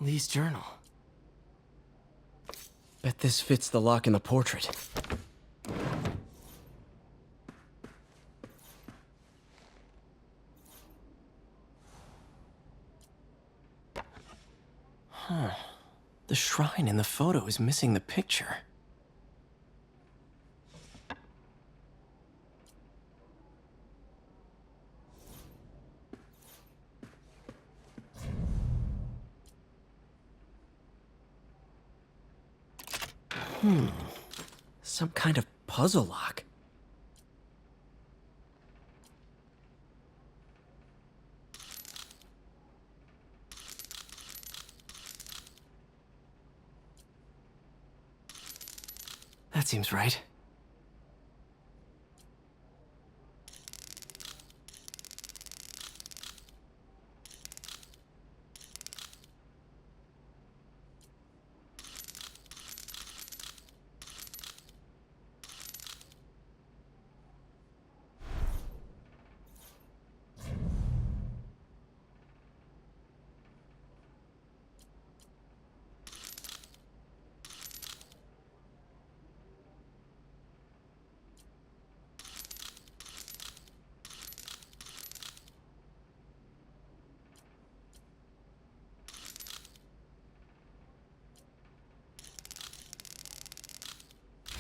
Lee's journal. Bet this fits the lock in the portrait. Huh. The shrine in the photo is missing the picture. Some kind of puzzle lock. That seems right.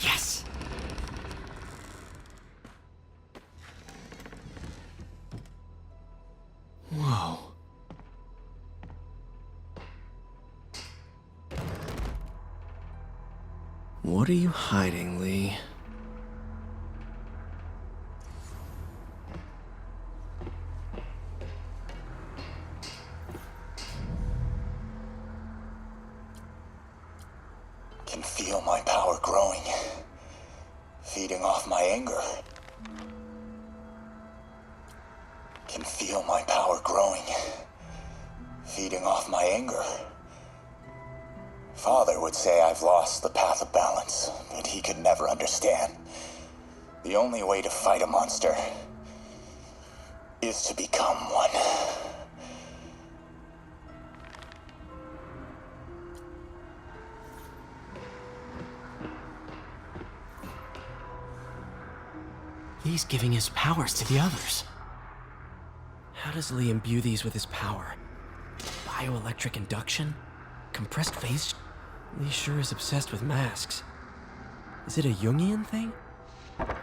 Yes! Whoa. What are you hiding, Lee? Can feel my power growing, feeding off my anger. Can feel my power growing, feeding off my anger. Father would say I've lost the path of balance, but he could never understand. The only way to fight a monster is to become one. Lee's giving his powers to the others. How does Lee imbue these with his power? Bioelectric induction? Compressed phase? Lee sure is obsessed with masks. Is it a Jungian thing?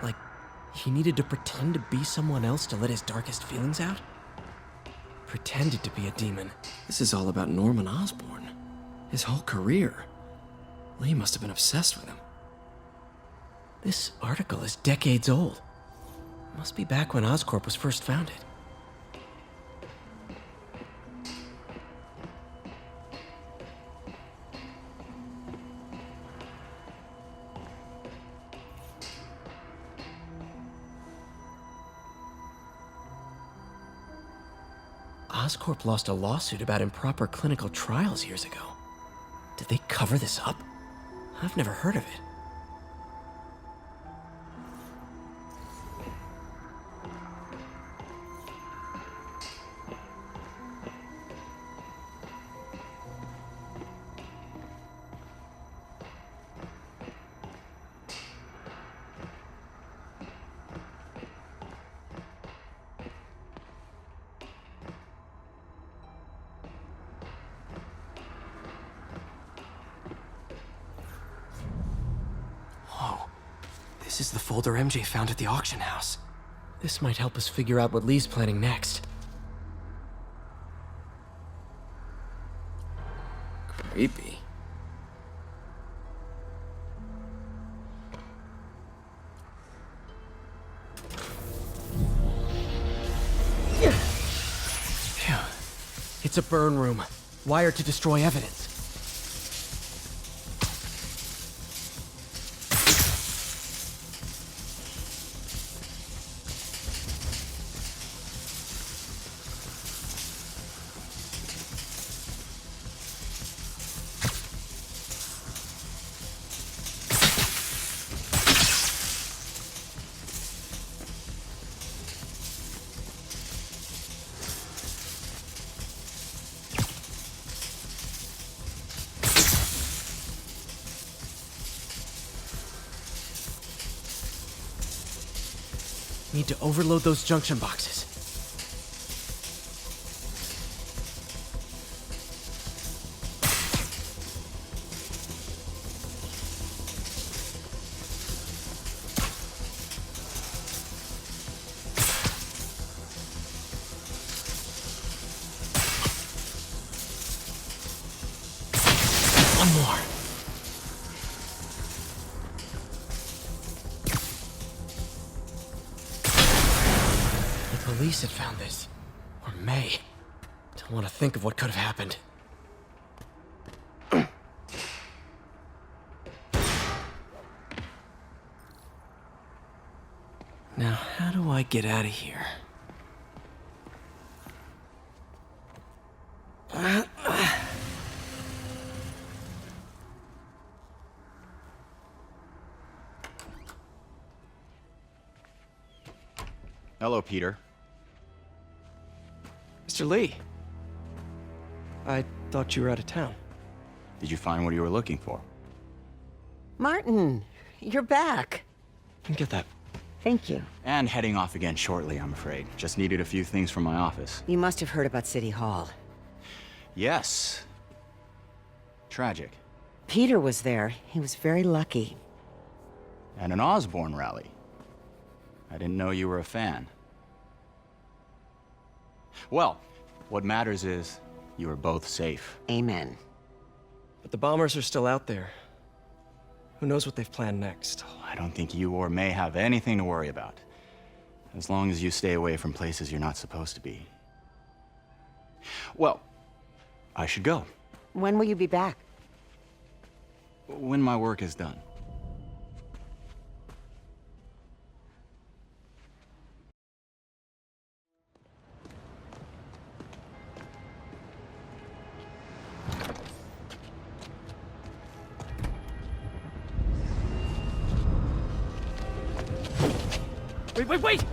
Like, he needed to pretend to be someone else to let his darkest feelings out? Pretended to be a demon. This is all about Norman Osborn. His whole career. Lee must have been obsessed with him. This article is decades old. Must be back when Oscorp was first founded. Oscorp lost a lawsuit about improper clinical trials years ago. Did they cover this up? I've never heard of it. This is the folder MJ found at the auction house. This might help us figure out what Lee's planning next. Creepy. Phew. It's a burn room, wired to destroy evidence. Need to overload those junction boxes. One more. The police had found this. Or May. Don't want to think of what could have happened. Now, how do I get out of here? Hello, Peter. Mr. Lee. I thought you were out of town. Did you find what you were looking for? Martin, you're back. You can get that. Thank you. And heading off again shortly, I'm afraid. Just needed a few things from my office. You must have heard about City Hall. Yes. Tragic. Peter was there. He was very lucky. At an Osborne rally. I didn't know you were a fan. Well, what matters is you are both safe. Amen. But the bombers are still out there. Who knows what they've planned next? I don't think you or May have anything to worry about. As long as you stay away from places you're not supposed to be. Well, I should go. When will you be back? When my work is done. Wait!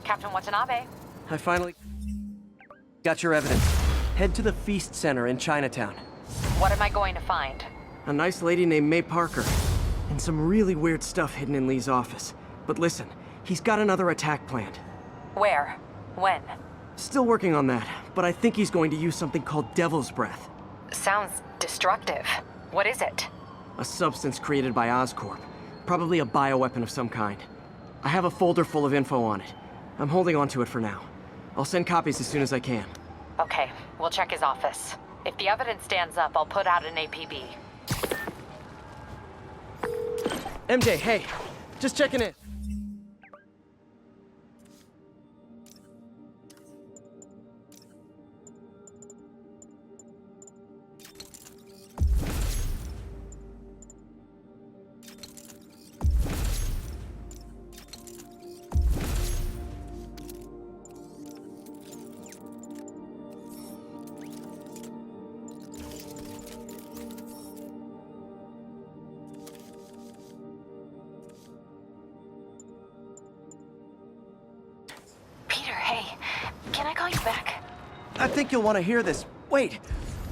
Captain Watanabe. I finally got your evidence. Head to the Feast Center in Chinatown. What am I going to find? A nice lady named May Parker. And some really weird stuff hidden in Lee's office. But listen, he's got another attack planned. Where? When? Still working on that, but I think he's going to use something called Devil's Breath. Sounds destructive. What is it? A substance created by Oscorp. Probably a bioweapon of some kind. I have a folder full of info on it. I'm holding on to it for now. I'll send copies as soon as I can. Okay, we'll check his office. If the evidence stands up, I'll put out an APB. MJ, hey. Just checking in. Can I call you back? I think you'll want to hear this. Wait,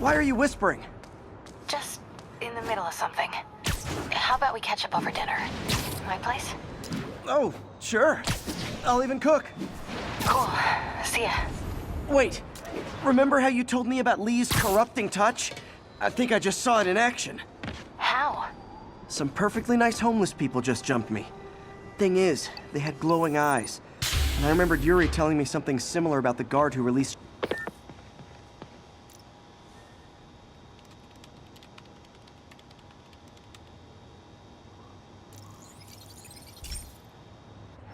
why are you whispering? Just in the middle of something. How about we catch up over dinner? My place? Oh, sure. I'll even cook. Cool. See ya. Wait, remember how you told me about Lee's corrupting touch? I think I just saw it in action. How? Some perfectly nice homeless people just jumped me. Thing is, they had glowing eyes. And I remembered Yuri telling me something similar about the guard who released...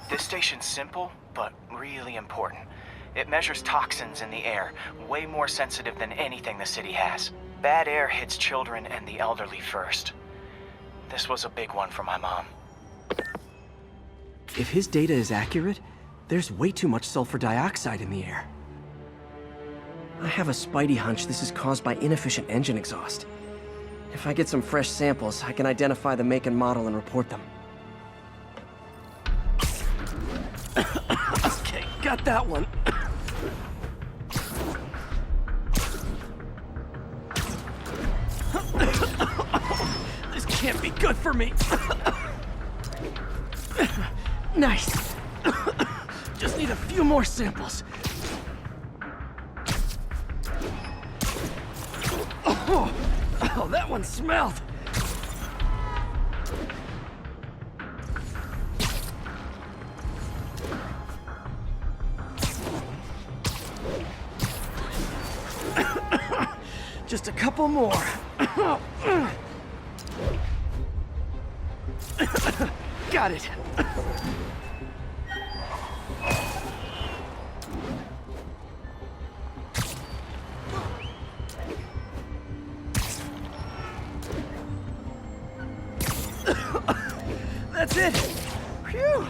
This station's simple, but really important. It measures toxins in the air, way more sensitive than anything the city has. Bad air hits children and the elderly first. This was a big one for my mom. If his data is accurate, there's way too much sulfur dioxide in the air. I have a spidey hunch this is caused by inefficient engine exhaust. If I get some fresh samples, I can identify the make and model and report them. Okay, got that one. This can't be good for me. Nice. Just need a few more samples. Oh, that one smelled. Just a couple more. Got it. That's it. Phew.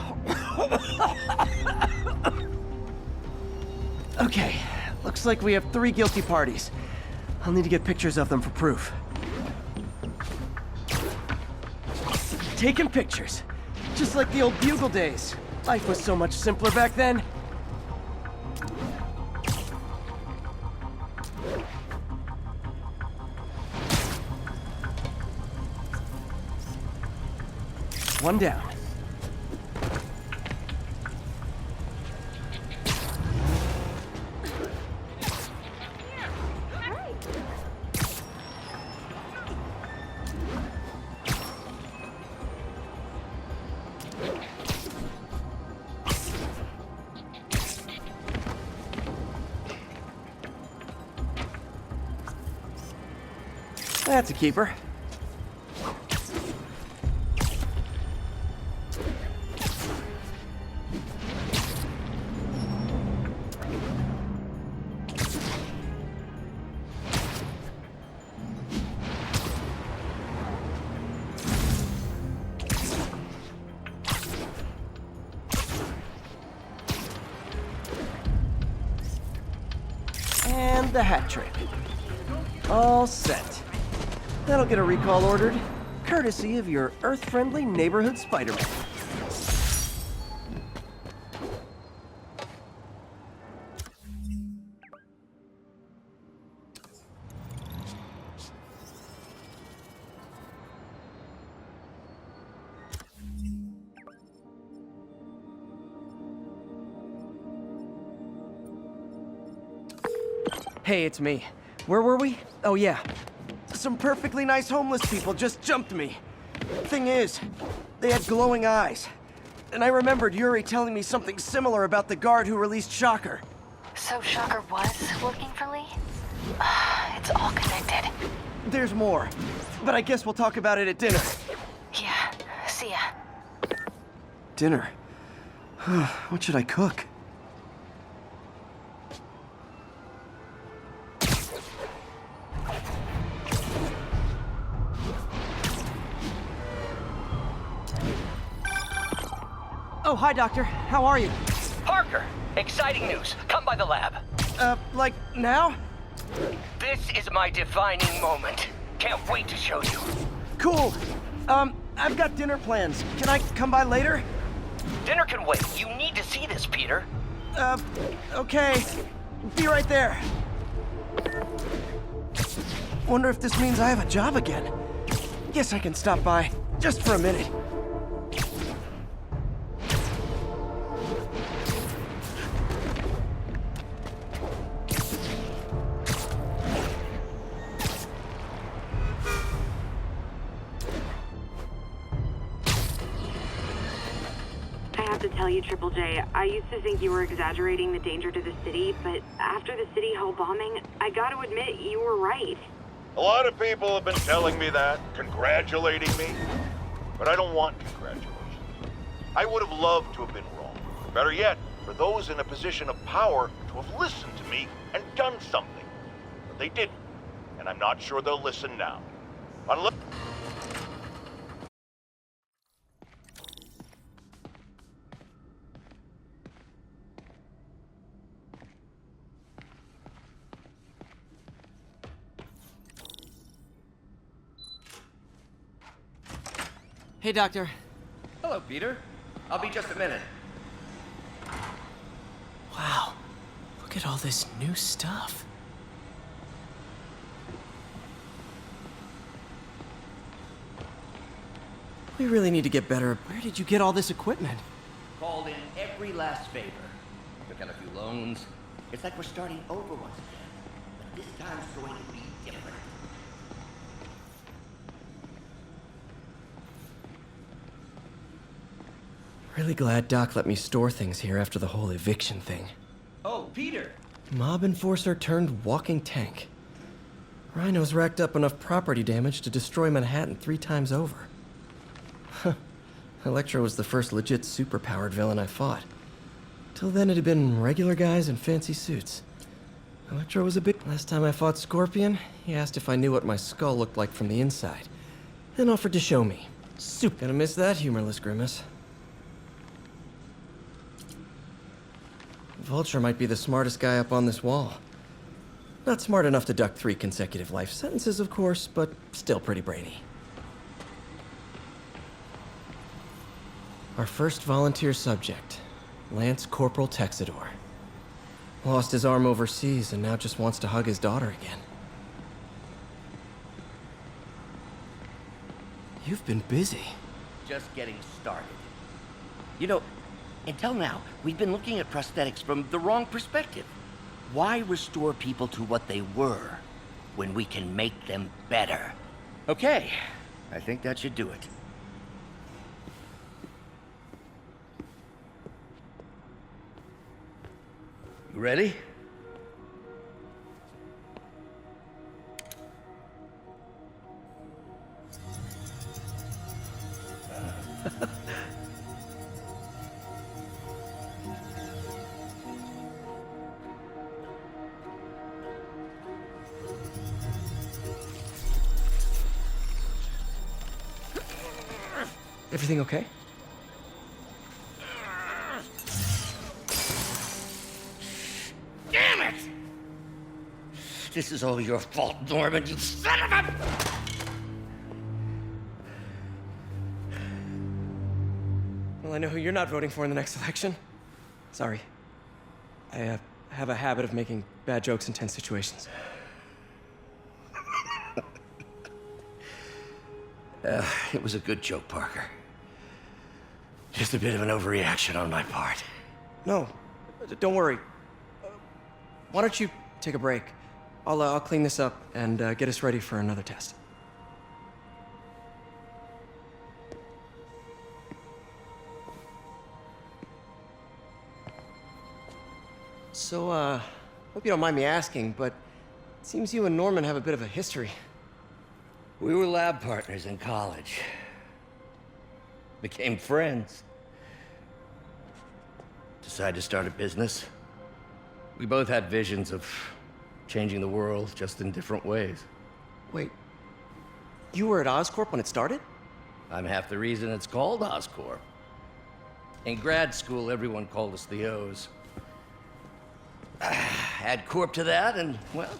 Okay, looks like we have 3 guilty parties. I'll need to get pictures of them for proof. Taking pictures. Just like the old Bugle days. Life was so much simpler back then. One down. That's a keeper. And the hat trick. All set. That'll get a recall ordered, courtesy of your Earth-friendly neighborhood Spider-Man. Hey, it's me. Where were we? Oh yeah. Some perfectly nice homeless people just jumped me. Thing is, they had glowing eyes. And I remembered Yuri telling me something similar about the guard who released Shocker. So Shocker was working for Lee? It's all connected. There's more, but I guess we'll talk about it at dinner. Yeah, see ya. Dinner? What should I cook? Oh, hi, Doctor. How are you? Parker, exciting news. Come by the lab. Like, now? This is my defining moment. Can't wait to show you. Cool. I've got dinner plans. Can I come by later? Dinner can wait. You need to see this, Peter. Okay. Be right there. Wonder if this means I have a job again. Guess I can stop by, just for a minute. I have to tell you, Triple J, I used to think you were exaggerating the danger to the city, but after the City Hall bombing, I gotta admit, you were right. A lot of people have been telling me that, congratulating me, but I don't want congratulations. I would have loved to have been wrong. Better yet, for those in a position of power to have listened to me and done something. But they didn't, and I'm not sure they'll listen now. Unless... Hey, Doctor. Hello, Peter. I'll be just a minute. Wow. Look at all this new stuff. We really need to get better. Where did you get all this equipment? Called in every last favor. Took out a few loans. It's like we're starting over once again. But this time's going to be different. Really glad Doc let me store things here after the whole eviction thing. Oh, Peter! Mob enforcer turned walking tank. Rhino's racked up enough property damage to destroy Manhattan 3 times over. Huh. Electro was the first legit superpowered villain I fought. Till then it had been regular guys in fancy suits. Electro was a bit... Last time I fought Scorpion, he asked if I knew what my skull looked like from the inside. Then offered to show me. Gonna miss that humorless grimace. Vulture might be the smartest guy up on this wall. Not smart enough to duck 3 consecutive life sentences, of course, but still pretty brainy. Our first volunteer subject, Lance Corporal Texidor. Lost his arm overseas and now just wants to hug his daughter again. You've been busy. Just getting started. You know, until now, we've been looking at prosthetics from the wrong perspective. Why restore people to what they were when we can make them better? Okay, I think that should do it. You ready? Everything okay? Damn it! This is all your fault, Norman, you son of a... Well, I know who you're not voting for in the next election. Sorry. I have a habit of making bad jokes in tense situations. It was a good joke, Parker. Just a bit of an overreaction on my part. No, don't worry. Why don't you take a break? I'll clean this up and get us ready for another test. So, hope you don't mind me asking, but it seems you and Norman have a bit of a history. We were lab partners in college. Became friends. Decided to start a business. We both had visions of changing the world, just in different ways. Wait, you were at Oscorp when it started? I'm half the reason it's called Oscorp. In grad school, everyone called us the O's. Add Corp to that, and, well,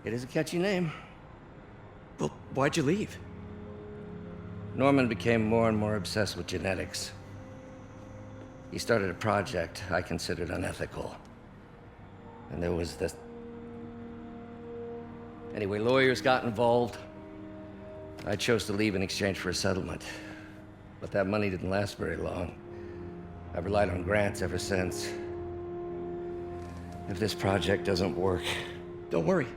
it is a catchy name. Well, why'd you leave? Norman became more and more obsessed with genetics. He started a project I considered unethical. And there was this... Anyway, lawyers got involved. I chose to leave in exchange for a settlement. But that money didn't last very long. I've relied on grants ever since. If this project doesn't work... Don't worry.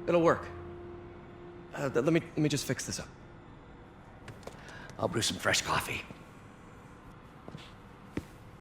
It'll work. Let me just fix this up. I'll brew some fresh coffee.